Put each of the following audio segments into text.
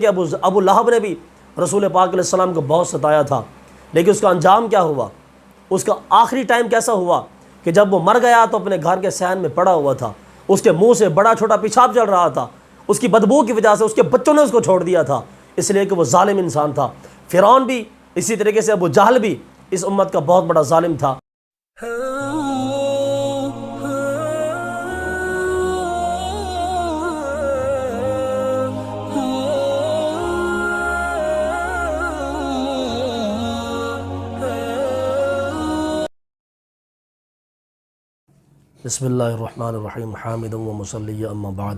کہ ابو لہب نے بھی رسول پاک علیہ السلام کو بہت ستایا تھا، لیکن اس کا انجام کیا ہوا؟ اس کا آخری ٹائم کیسا ہوا کہ جب وہ مر گیا تو اپنے گھر کے صحن میں پڑا ہوا تھا، اس کے منہ سے بڑا چھوٹا پیشاب چل رہا تھا، اس کی بدبو کی وجہ سے اس کے بچوں نے اس کو چھوڑ دیا تھا، اس لیے کہ وہ ظالم انسان تھا۔ فرعون بھی اسی طریقے سے ابو جہل بھی اس امت کا بہت بڑا ظالم تھا۔ بسم اللہ الرحمن الرحیم، حامدا و مصلیا اما بعد،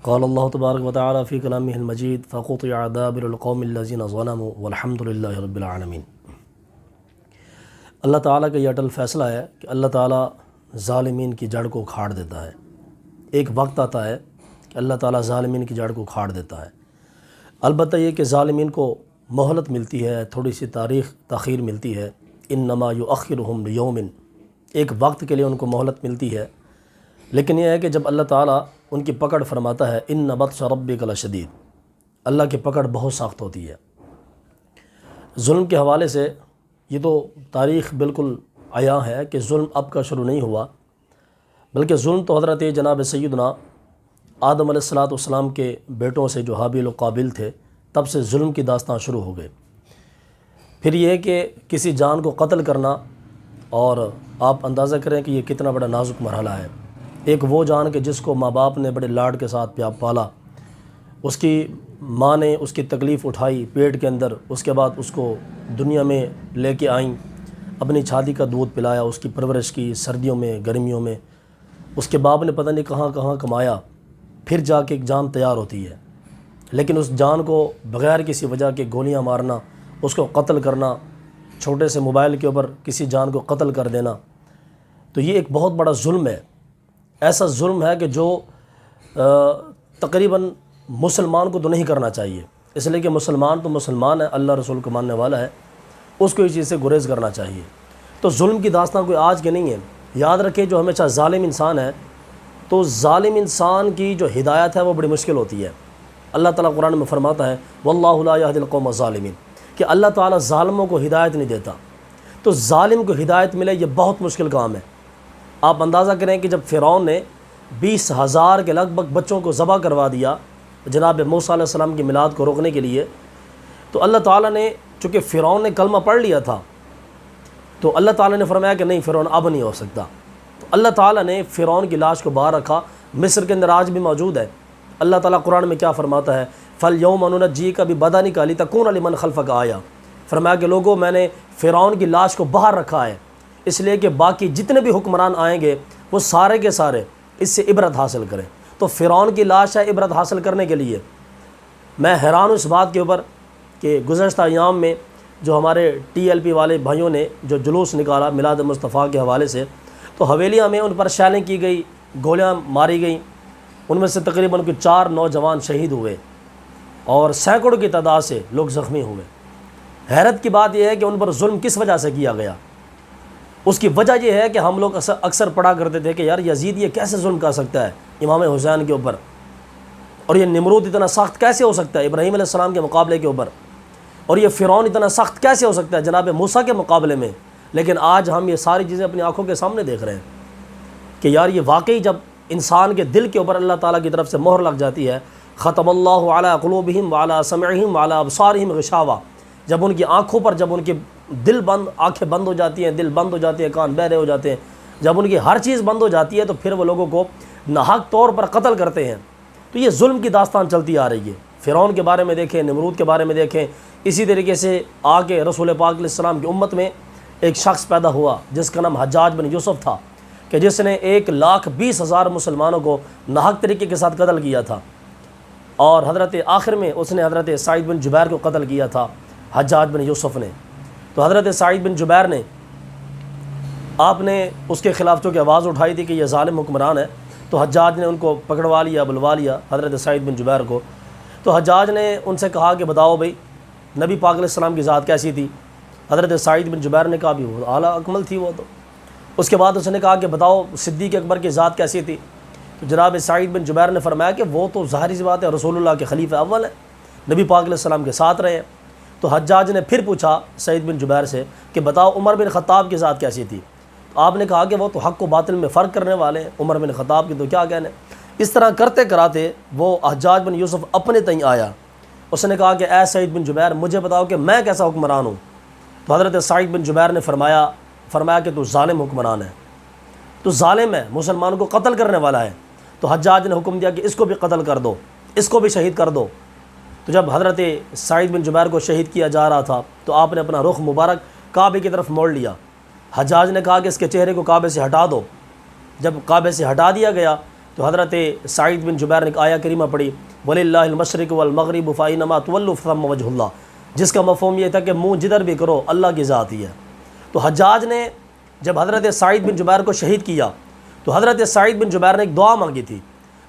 قال اللہ تبارک و تعالی فی کلامہ المجید فقطع دابر القوم الذین ظلموا والحمد للہ رب العالمین۔ اللہ تعالیٰ کا یہ اٹل فیصلہ ہے کہ اللہ تعالیٰ ظالمین کی جڑ کو اکھاڑ دیتا ہے۔ ایک وقت آتا ہے کہ اللہ تعالیٰ ظالمین کی جڑ کو اکھاڑ دیتا ہے۔ البتہ یہ کہ ظالمین کو مہلت ملتی ہے، تھوڑی سی تاخیر ملتی ہے، انما یؤخرہم لیوم، ایک وقت کے لیے ان کو مہلت ملتی ہے، لیکن یہ ہے کہ جب اللہ تعالیٰ ان کی پکڑ فرماتا ہے ان بطش ربک لشدید، اللہ کی پکڑ بہت سخت ہوتی ہے۔ ظلم کے حوالے سے یہ تو تاریخ بالکل عیاں ہے کہ ظلم اب کا شروع نہیں ہوا، بلکہ ظلم تو حضرت جناب سیدنا آدم علیہ السلام کے بیٹوں سے جو حابیل و قابل تھے تب سے ظلم کی داستان شروع ہو گئے۔ پھر یہ کہ کسی جان کو قتل کرنا، اور آپ اندازہ کریں کہ یہ کتنا بڑا نازک مرحلہ ہے۔ ایک وہ جان کہ جس کو ماں باپ نے بڑے لاڈ کے ساتھ پالا، اس کی ماں نے اس کی تکلیف اٹھائی پیٹ کے اندر، اس کے بعد اس کو دنیا میں لے کے آئیں، اپنی چھاتی کا دودھ پلایا، اس کی پرورش کی سردیوں میں گرمیوں میں، اس کے باپ نے پتہ نہیں کہاں کہاں کمایا، پھر جا کے ایک جان تیار ہوتی ہے۔ لیکن اس جان کو بغیر کسی وجہ کے گولیاں مارنا، اس کو قتل کرنا، چھوٹے سے موبائل کے اوپر کسی جان کو قتل کر دینا، تو یہ ایک بہت بڑا ظلم ہے۔ ایسا ظلم ہے کہ جو تقریباً مسلمان کو تو نہیں کرنا چاہیے، اس لیے کہ مسلمان تو مسلمان ہے، اللہ رسول کو ماننے والا ہے، اس کو اس چیز سے گریز کرنا چاہیے۔ تو ظلم کی داستان کوئی آج کے نہیں ہے۔ یاد رکھیں جو ہمیشہ ظالم انسان ہے، تو ظالم انسان کی جو ہدایت ہے وہ بڑی مشکل ہوتی ہے۔ اللہ تعالیٰ قرآن میں فرماتا ہے واللہ لا یہدی القوم الظالمین، کہ اللہ تعالیٰ ظالموں کو ہدایت نہیں دیتا۔ تو ظالم کو ہدایت ملے یہ بہت مشکل کام ہے۔ آپ اندازہ کریں کہ جب فرعون نے 20,000 کے لگ بھگ بچوں کو ذبح کروا دیا جناب موسیٰ علیہ السلام کی میلاد کو روکنے کے لیے، تو اللہ تعالیٰ نے، چونکہ فرعون نے کلمہ پڑھ لیا تھا، تو اللہ تعالیٰ نے فرمایا کہ نہیں، فرعون اب نہیں ہو سکتا۔ تو اللہ تعالیٰ نے فرعون کی لاش کو باہر رکھا، مصر کے اندر آج بھی موجود ہے۔ اللہ تعالیٰ قرآن میں کیا فرماتا ہے فَالْيَوْمَ نُنَجِّيكَ بِبَدَنِكَ لِتَكُونَ لِمَنْ خَلْفَكَ آیَةً، فرمایا کہ لوگوں میں نے فرعون کی لاش کو باہر رکھا ہے اس لیے کہ باقی جتنے بھی حکمران آئیں گے وہ سارے کے سارے اس سے عبرت حاصل کریں۔ تو فرعون کی لاش ہے عبرت حاصل کرنے کے لیے۔ میں حیران ہوں اس بات کے اوپر کہ گزشتہ ایام میں جو ہمارے TLP والے بھائیوں نے جو جلوس نکالا میلاد مصطفیٰ کے حوالے سے، تو حویلیاں میں ان پر شیلیں کی گئی، گولیاں ماری گئیں، ان میں سے تقریباً 4 نوجوان شہید ہوئے اور سینکڑوں کی تعداد سے لوگ زخمی ہوئے۔ حیرت کی بات یہ ہے کہ ان پر ظلم کس وجہ سے کیا گیا؟ اس کی وجہ یہ ہے کہ ہم لوگ اکثر پڑھا کرتے تھے کہ یار یزید یہ کیسے ظلم کر سکتا ہے امام حسین کے اوپر، اور یہ نمرود اتنا سخت کیسے ہو سکتا ہے ابراہیم علیہ السلام کے مقابلے کے اوپر، اور یہ فرعون اتنا سخت کیسے ہو سکتا ہے جناب موسیٰ کے مقابلے میں۔ لیکن آج ہم یہ ساری چیزیں اپنی آنکھوں کے سامنے دیکھ رہے ہیں کہ یار یہ واقعی جب انسان کے دل کے اوپر اللہ تعالیٰ کی طرف سے مہر لگ جاتی ہے، ختم اللہ علی قلوبہم وعلی سمعہم وعلی ابصارہم غشاوہ، جب ان کی آنکھوں پر، جب ان کی آنکھیں بند ہو جاتی ہیں، دل بند ہو جاتے ہیں، کان بہرے ہو جاتے ہیں، جب ان کی ہر چیز بند ہو جاتی ہے تو پھر وہ لوگوں کو ناحق طور پر قتل کرتے ہیں۔ تو یہ ظلم کی داستان چلتی آ رہی ہے۔ فرعون کے بارے میں دیکھیں، نمرود کے بارے میں دیکھیں، اسی طریقے سے آگے رسول پاک علیہ السلام کی امت میں ایک شخص پیدا ہوا جس کا نام حجاج بن یوسف تھا، کہ جس نے 1,20,000 مسلمانوں کو ناحق طریقے کے ساتھ قتل کیا تھا، اور آخر میں اس نے حضرت سعید بن جبیر کو قتل کیا تھا، حجاج بن یوسف نے۔ تو حضرت سعید بن جبیر نے، آپ نے اس کے خلاف چونکہ آواز اٹھائی تھی کہ یہ ظالم حکمران ہے، تو حجاج نے ان کو پکڑوا لیا، بلوا لیا حضرت سعید بن جبیر کو۔ تو حجاج نے ان سے کہا کہ بتاؤ بھائی نبی پاک علیہ السلام کی ذات کیسی تھی؟ حضرت سعید بن جبیر نے کہا بھی وہ اعلیٰ اکمل تھی وہ تو۔ اس کے بعد اس نے کہا کہ بتاؤ صدیق اکبر کی ذات کیسی تھی؟ تو جناب سعید بن جبیر نے فرمایا کہ وہ تو ظاہری سی بات ہے رسول اللہ کے خلیفہ اول ہیں۔ نبی پاک علیہ السلام کے ساتھ رہے ہیں۔ تو حجاج نے پھر پوچھا سعید بن جبیر سے کہ بتاؤ عمر بن خطاب کی ذات کیسی تھی؟ آپ نے کہا کہ وہ تو حق و باطل میں فرق کرنے والے ہیں، عمر بن خطاب کی تو کیا کہنے۔ اس طرح کرتے کراتے وہ حجاج بن یوسف اپنے تئیں آیا، اس نے کہا کہ اے سعید بن جبیر مجھے بتاؤ کہ میں کیسا حکمران ہوں؟ تو حضرت سعید بن جبیر نے فرمایا کہ تو ظالم حکمران ہے، تو ظالم ہے، مسلمانوں کو قتل کرنے والا ہے۔ تو حجاج نے حکم دیا کہ اس کو بھی قتل کر دو، اس کو بھی شہید کر دو۔ تو جب حضرت سعید بن جبیر کو شہید کیا جا رہا تھا تو آپ نے اپنا رخ مبارک کعبے کی طرف موڑ لیا۔ حجاج نے کہا کہ اس کے چہرے کو کعبے سے ہٹا دو۔ جب کعبے سے ہٹا دیا گیا تو حضرت سعید بن جبیر نے ایک آیہ کریمہ پڑھی، وَلِلَّهِ الْمَشْرِقُ وَالْمَغْرِبُ فَأَيْنَمَا تُوَلُّوا فَثَمَّ وَجْهُ اللَّهِ، جس کا مفہوم یہ تھا کہ منہ جدھر بھی کرو اللہ کی ذات ہی ہے۔ تو حجاج نے جب حضرت سعید بن جبیر کو شہید کیا تو حضرت سعید بن جبیر نے ایک دعا مانگی تھی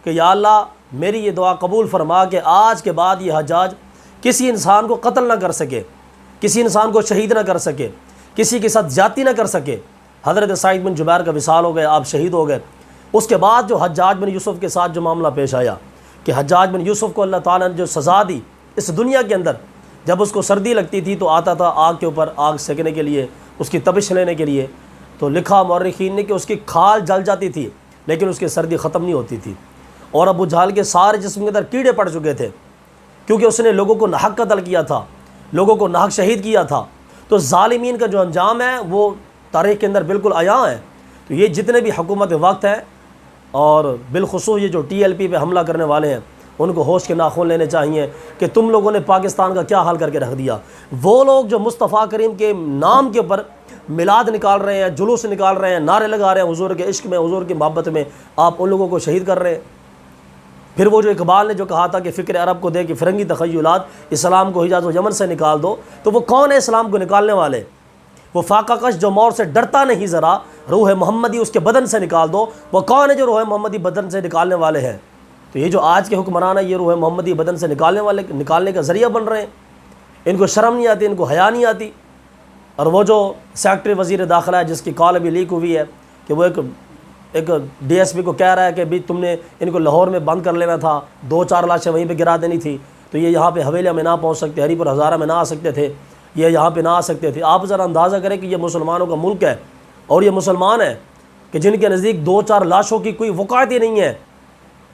کہ یا اللہ میری یہ دعا قبول فرما کہ آج کے بعد یہ حجاج کسی انسان کو قتل نہ کر سکے، کسی انسان کو شہید نہ کر سکے، کسی کے ساتھ زیادتی نہ کر سکے۔ حضرت سعید بن جبیر کا وصال ہو گیا، آپ شہید ہو گئے۔ اس کے بعد جو حجاج بن یوسف کے ساتھ جو معاملہ پیش آیا کہ حجاج بن یوسف کو اللہ تعالیٰ نے جو سزا دی اس دنیا کے اندر، جب اس کو سردی لگتی تھی تو آتا تھا آگ کے اوپر آگ سیکنے کے لیے، اس کی تپش لینے کے لیے، تو لکھا مورخین نے کہ اس کی کھال جل جاتی تھی لیکن اس کی سردی ختم نہیں ہوتی تھی، اور ابو جہل کے سارے جسم کے اندر کیڑے پڑ چکے تھے کیونکہ اس نے لوگوں کو ناحق قتل کیا تھا، لوگوں کو ناحق شہید کیا تھا۔ تو ظالمین کا جو انجام ہے وہ تاریخ کے اندر بالکل عیاں ہے۔ تو یہ جتنے بھی حکومت وقت ہیں اور بالخصوص یہ جو ٹی ایل پی پہ حملہ کرنے والے ہیں ان کو ہوش کے ناخن لینے چاہیے کہ تم لوگوں نے پاکستان کا کیا حال کر کے رکھ دیا۔ وہ لوگ جو مصطفیٰ کریم کے نام کے اوپر میلاد نکال رہے ہیں، جلوس نکال رہے ہیں، نعرے لگا رہے ہیں حضور کے عشق میں، حضور کی محبت میں، آپ ان لوگوں کو شہید کر رہے ہیں۔ پھر وہ جو اقبال نے جو کہا تھا کہ فکر عرب کو دے کہ فرنگی تخیلات اسلام کو حجاز و یمن سے نکال دو، تو وہ کون ہے اسلام کو نکالنے والے؟ وہ فاقہ کش جو مور سے ڈرتا نہیں ذرا، روح محمدی اس کے بدن سے نکال دو، وہ کون ہے جو روح محمدی بدن سے نکالنے والے ہیں؟ تو یہ جو آج کے حکمران ہیں یہ روح محمدی بدن سے نکالنے کا ذریعہ بن رہے ہیں۔ ان کو شرم نہیں آتی، ان کو حیا نہیں آتی۔ اور وہ جو سیکٹری وزیر داخلہ ہے جس کی کال ابھی لیک ہوئی ہے کہ وہ ایک ڈی ایس پی کو کہہ رہا ہے کہ بھی تم نے ان کو لاہور میں بند کر لینا تھا، 2-4 لاشیں وہیں پہ گرا دینی تھی تو یہ یہاں پہ حویلیہ میں نہ پہنچ سکتے، ہری پور ہزارہ میں نہ آ سکتے تھے، یہ یہاں پہ نہ آ سکتے تھے۔ آپ ذرا اندازہ کریں کہ یہ مسلمانوں کا ملک ہے اور یہ مسلمان ہیں کہ جن کے نزدیک 2-4 لاشوں کی کوئی وقعت ہی نہیں ہے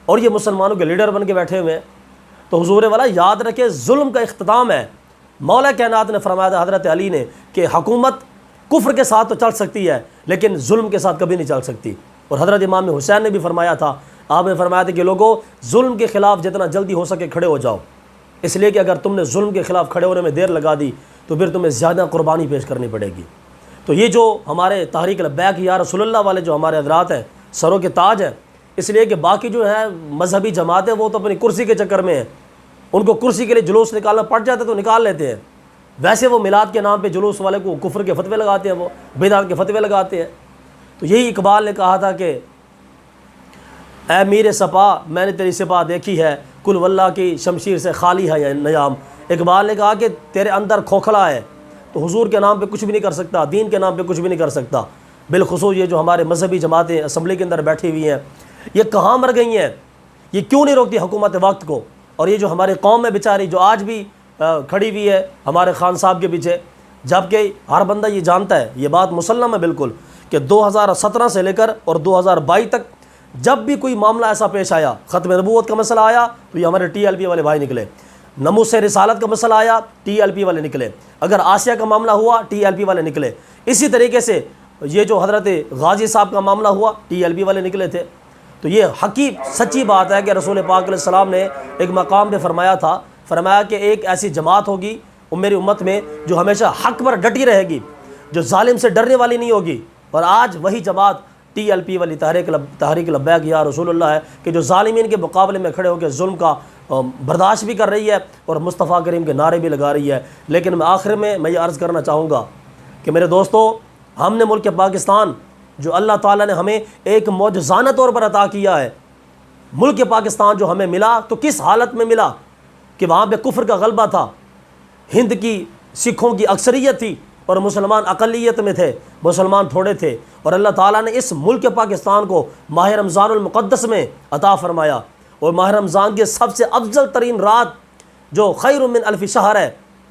اور یہ مسلمانوں کے لیڈر بن کے بیٹھے ہوئے ہیں۔ تو حضور والا یاد رکھے ظلم کا اختتام ہے۔ مولا کائنات نے فرمایا تھا حضرت علی نے کہ حکومت کفر کے ساتھ تو چل سکتی ہے لیکن ظلم کے ساتھ کبھی نہیں چل سکتی۔ اور حضرت امام حسین نے بھی فرمایا تھا، آپ نے فرمایا تھا کہ لوگوں ظلم کے خلاف جتنا جلدی ہو سکے کھڑے ہو جاؤ، اس لیے کہ اگر تم نے ظلم کے خلاف کھڑے ہونے میں دیر لگا دی تو پھر تمہیں زیادہ قربانی پیش کرنی پڑے گی۔ تو یہ جو ہمارے تحریک لبیک یا رسول اللہ والے جو ہمارے حضرات ہیں سروں کے تاج ہیں، اس لیے کہ باقی جو ہیں مذہبی جماعتیں وہ تو اپنی کرسی کے چکر میں ہیں، ان کو کرسی کے لیے جلوس نکالنا پڑ جاتا ہے تو نکال لیتے ہیں۔ ویسے وہ میلاد کے نام پہ جلوس والے کو کفر کے فتوے لگاتے ہیں، وہ بدعت کے فتوے لگاتے ہیں۔ تو یہی اقبال نے کہا تھا کہ اے میر سپا میں نے تیری سپا دیکھی ہے، کل واللہ کی شمشیر سے خالی ہے یہ نیام۔ اقبال نے کہا کہ تیرے اندر کھوکھلا ہے تو حضور کے نام پہ کچھ بھی نہیں کر سکتا، دین کے نام پہ کچھ بھی نہیں کر سکتا۔ بالخصوص یہ جو ہمارے مذہبی جماعتیں اسمبلی کے اندر بیٹھی ہوئی ہیں یہ کہاں مر گئی ہیں؟ یہ کیوں نہیں روکتی حکومت وقت کو؟ اور یہ جو ہماری قوم ہے بیچاری جو آج بھی کھڑی ہوئی ہے ہمارے خان صاحب کے پیچھے، جبکہ ہر بندہ یہ جانتا ہے، یہ بات مسلم ہے بالکل کہ 2017 سے لے کر اور 2022 تک جب بھی کوئی معاملہ ایسا پیش آیا، ختم نبوت کا مسئلہ آیا تو یہ ہمارے ٹی ایل پی والے بھائی نکلے، ناموس رسالت کا مسئلہ آیا ٹی ایل پی والے نکلے، اگر آسیہ کا معاملہ ہوا ٹی ایل پی والے نکلے، اسی طریقے سے یہ جو حضرت غازی صاحب کا معاملہ ہوا ٹی ایل پی والے نکلے تھے۔ تو یہ حقیق سچی بات ہے کہ رسول پاک علیہ السلام نے ایک مقام پہ فرمایا تھا، فرمایا کہ ایک ایسی جماعت ہوگی میری امت میں جو ہمیشہ حق پر ڈٹی رہے گی، جو ظالم سے ڈرنے والی نہیں ہوگی، اور آج وہی جماعت ٹی ایل پی والی تحریک لبیک یا رسول اللہ ہے کہ جو ظالمین کے مقابلے میں کھڑے ہو کے ظلم کا برداشت بھی کر رہی ہے اور مصطفیٰ کریم کے نعرے بھی لگا رہی ہے۔ لیکن میں آخر میں یہ عرض کرنا چاہوں گا کہ میرے دوستو، ہم نے ملک پاکستان جو اللہ تعالیٰ نے ہمیں ایک معجزانہ طور پر عطا کیا ہے، ملک پاکستان جو ہمیں ملا تو کس حالت میں ملا کہ وہاں پہ کفر کا غلبہ تھا، ہند کی سکھوں کی اکثریت تھی اور مسلمان اقلیت میں تھے، مسلمان تھوڑے تھے، اور اللہ تعالیٰ نے اس ملک پاکستان کو ماہ رمضان المقدس میں عطا فرمایا، اور ماہ رمضان کے سب سے افضل ترین رات جو خیر من الف شہر ہے،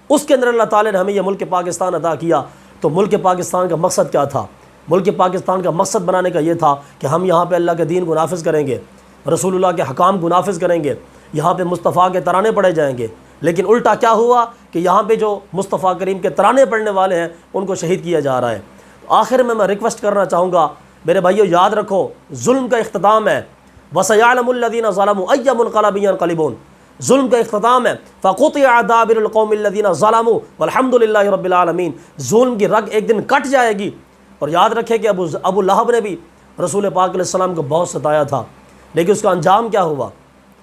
اس کے اندر اللہ تعالیٰ نے ہمیں یہ ملک پاکستان عطا کیا۔ تو ملک پاکستان کا مقصد کیا تھا؟ ملک پاکستان کا مقصد بنانے کا یہ تھا کہ ہم یہاں پہ اللہ کے دین کو نافذ کریں گے، رسول اللہ کے حکام کو نافذ کریں گے، یہاں پہ مصطفیٰ کے ترانے پڑھے جائیں گے۔ لیکن الٹا کیا ہوا کہ یہاں پہ جو مصطفیٰ کریم کے ترانے پڑھنے والے ہیں ان کو شہید کیا جا رہا ہے۔ آخر میں ریکویسٹ کرنا چاہوں گا میرے بھائیو، یاد رکھو ظلم کا اختتام ہے، وَسَيَعْلَمُ الَّذِينَ ظَلَمُوا أَيَّ مُنقَلَبٍ يَنقَلِبُونَ، ظلم کا اختتام ہے، فَقُطِعَ دَابِرُ الْقَوْمِ الَّذِينَ ظَلَمُوا وَالْحَمْدُ لِلَّهِ رَبِّ الْعَالَمِينَ۔ ظلم کی رگ ایک دن کٹ جائے گی۔ اور یاد رکھے کہ ابو لہب نے بھی رسول پاک علیہ السلام کو بہت ستایا تھا، لیکن اس کا انجام کیا ہوا؟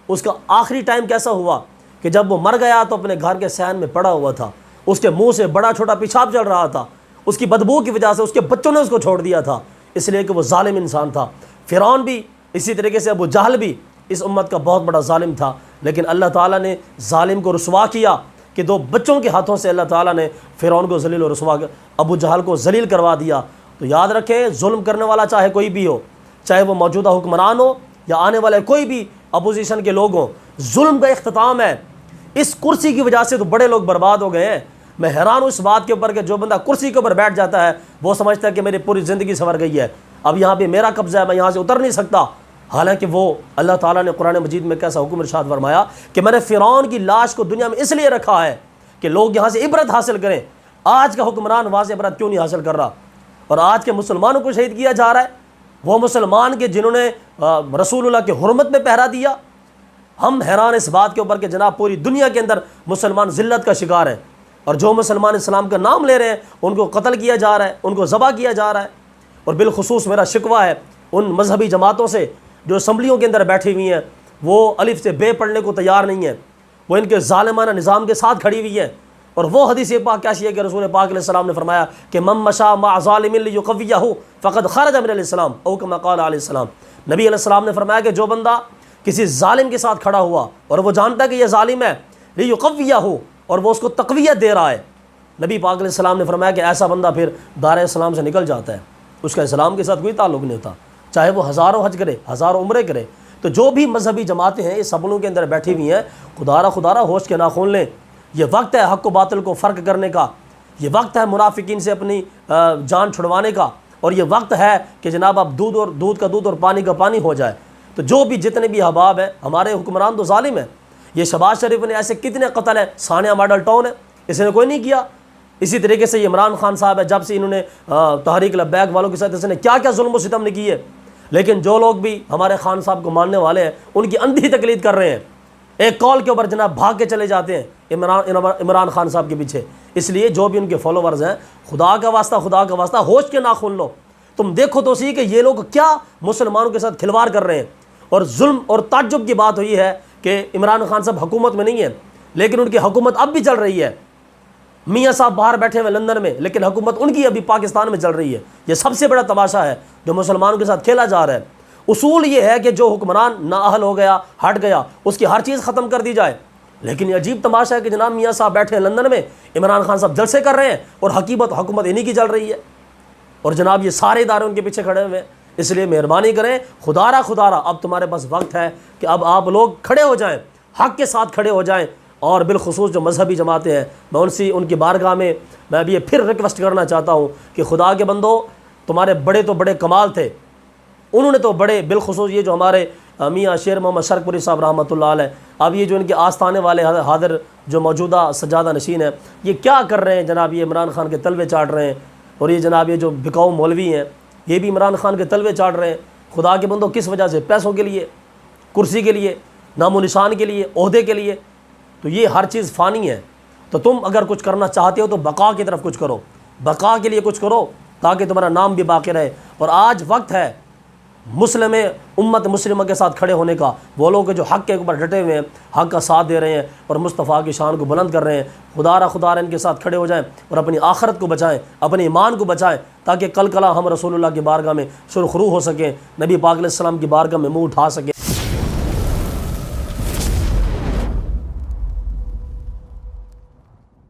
اس کا آخری ٹائم کیسا ہوا کہ جب وہ مر گیا تو اپنے گھر کے صحن میں پڑا ہوا تھا، اس کے منہ سے بڑا چھوٹا پیشاب چل رہا تھا، اس کی بدبو کی وجہ سے اس کے بچوں نے اس کو چھوڑ دیا تھا، اس لیے کہ وہ ظالم انسان تھا۔ فرعون بھی اسی طریقے سے، ابو جہل بھی اس امت کا بہت بڑا ظالم تھا، لیکن اللہ تعالیٰ نے ظالم کو رسوا کیا کہ 2 بچوں کے ہاتھوں سے اللہ تعالیٰ نے فرعون کو ذلیل و رسوا، ابو جہل کو ذلیل کروا دیا۔ تو یاد رکھیں ظلم کرنے والا چاہے کوئی بھی ہو، چاہے وہ موجودہ حکمران ہو یا آنے والے کوئی بھی اپوزیشن کے لوگ ہوں، ظلم کا اختتام ہے۔ اس کرسی کی وجہ سے تو بڑے لوگ برباد ہو گئے ہیں۔ میں حیران ہوں اس بات کے اوپر کہ جو بندہ کرسی کے اوپر بیٹھ جاتا ہے وہ سمجھتا ہے کہ میری پوری زندگی سنور گئی ہے، اب یہاں پہ میرا قبضہ ہے، میں یہاں سے اتر نہیں سکتا۔ حالانکہ وہ اللہ تعالیٰ نے قرآن مجید میں کیسا حکم ارشاد فرمایا کہ میں نے فرعون کی لاش کو دنیا میں اس لیے رکھا ہے کہ لوگ یہاں سے عبرت حاصل کریں۔ آج کا حکمران وہاں سے عبرت کیوں نہیں حاصل کر رہا؟ اور آج کے مسلمانوں کو شہید کیا جا رہا ہے، وہ مسلمان کے جنہوں نے رسول اللہ کے حرمت میں پہرا دیا۔ ہم حیران اس بات کے اوپر کہ جناب پوری دنیا کے اندر مسلمان ذلت کا شکار ہیں، اور جو مسلمان اسلام کا نام لے رہے ہیں ان کو قتل کیا جا رہا ہے، ان کو ذبح کیا جا رہا ہے۔ اور بالخصوص میرا شکوہ ہے ان مذہبی جماعتوں سے جو اسمبلیوں کے اندر بیٹھی ہوئی ہیں، وہ الف سے بے پڑھنے کو تیار نہیں ہیں، وہ ان کے ظالمانہ نظام کے ساتھ کھڑی ہوئی ہیں۔ اور وہ حدیث پاک کیسی ہے کہ رسول پاک علیہ السلام نے فرمایا کہ من مشى مع ظالم لیقویہ فقد خرج من الاسلام او کما قال علیہ السلام۔ نبی علیہ السلام نے فرمایا کہ جو بندہ کسی ظالم کے ساتھ کھڑا ہوا اور وہ جانتا ہے کہ یہ ظالم ہے، لیقویہ اور وہ اس کو تقویت دے رہا ہے، نبی پاک علیہ السلام نے فرمایا کہ ایسا بندہ پھر دار اسلام سے نکل جاتا ہے، اس کا اسلام کے ساتھ کوئی تعلق نہیں ہوتا، چاہے وہ ہزاروں حج کرے، ہزاروں عمرے کرے۔ تو جو بھی مذہبی جماعتیں ہیں اس سبلوں کے اندر بیٹھی ہوئی ہیں، خدا ہوش کے ناخن لیں۔ یہ وقت ہے حق و باطل کو فرق کرنے کا، یہ وقت ہے منافقین سے اپنی جان چھڑوانے کا، اور یہ وقت ہے کہ جناب اب دودھ کا دودھ اور پانی کا پانی ہو جائے۔ تو جو بھی جتنے بھی احباب ہیں، ہمارے حکمران تو ظالم ہیں۔ یہ شہباز شریف نے ایسے کتنے قتل ہیں، ثانیہ ماڈل ٹاؤن ہے، اس نے کوئی نہیں کیا۔ اسی طریقے سے یہ عمران خان صاحب ہے، جب سے انہوں نے تحریک لبیک والوں کے ساتھ اس نے کیا کیا ظلم و ستم نہیں کیے، لیکن جو لوگ بھی ہمارے خان صاحب کو ماننے والے ہیں ان کی اندھی تقلید کر رہے ہیں، ایک کال کے اوپر جناب بھاگ کے چلے جاتے ہیں عمران خان صاحب کے پیچھے۔ اس لیے جو بھی ان کے فالوورز ہیں، خدا کا واسطہ ہوش کے ناخن لو۔ تم دیکھو تو صحیح کہ یہ لوگ کیا مسلمانوں کے ساتھ کھلواڑ کر رہے ہیں۔ اور ظلم اور تعجب کی بات ہوئی ہے کہ عمران خان صاحب حکومت میں نہیں ہے، لیکن ان کی حکومت اب بھی چل رہی ہے۔ میاں صاحب باہر بیٹھے ہوئے لندن میں، لیکن حکومت ان کی ابھی پاکستان میں چل رہی ہے۔ یہ سب سے بڑا تماشا ہے جو مسلمانوں کے ساتھ کھیلا جا رہا ہے۔ اصول یہ ہے کہ جو حکمران نااہل ہو گیا، ہٹ گیا، اس کی ہر چیز ختم کر دی جائے۔ لیکن یہ عجیب تماشا ہے کہ جناب میاں صاحب بیٹھے ہیں لندن میں، عمران خان صاحب جلسے کر رہے ہیں، اور حکومت انہی کی چل رہی ہے، اور جناب یہ سارے ادارے ان کے پیچھے کھڑے ہوئے ہیں۔ اس لیے مہربانی کریں، خدا را اب تمہارے پاس وقت ہے کہ اب آپ لوگ کھڑے ہو جائیں، حق کے ساتھ کھڑے ہو جائیں۔ اور بالخصوص جو مذہبی جماعتیں ہیں، میں ان کی بارگاہ میں ابھی یہ پھر ریکویسٹ کرنا چاہتا ہوں کہ خدا کے بندو، تمہارے بڑے تو بڑے کمال تھے، انہوں نے تو بڑے، بالخصوص یہ جو ہمارے میاں شیر محمد شرک پوری صاحب رحمۃ اللہ علیہ، اب یہ جو ان کے آستانے والے حاضر جو موجودہ سجادہ نشین ہیں، یہ کیا کر رہے ہیں جناب؟ یہ عمران خان کے تلوے چاٹ رہے ہیں، اور یہ جناب یہ جو بکاؤ مولوی ہیں یہ بھی عمران خان کے تلوے چاٹ رہے ہیں۔ خدا کے بندوں، کس وجہ سے؟ پیسوں کے لیے، کرسی کے لیے، نام و نشان کے لیے، عہدے کے لیے۔ تو یہ ہر چیز فانی ہے۔ تو تم اگر کچھ کرنا چاہتے ہو تو بقا کی طرف کچھ کرو، بقا کے لیے کچھ کرو تاکہ تمہارا نام بھی باقی رہے۔ اور آج وقت ہے امت مسلمہ کے ساتھ کھڑے ہونے کا۔ وہ لوگ جو حق کے اوپر ڈٹے ہوئے ہیں، حق کا ساتھ دے رہے ہیں اور مصطفیٰ کی شان کو بلند کر رہے ہیں، خدا را ان کے ساتھ کھڑے ہو جائیں اور اپنی آخرت کو بچائیں، اپنے ایمان کو بچائیں، تاکہ کل کلا ہم رسول اللہ کی بارگاہ میں سرخرو ہو سکیں، نبی پاک علیہ السلام کی بارگاہ میں منہ اٹھا سکیں۔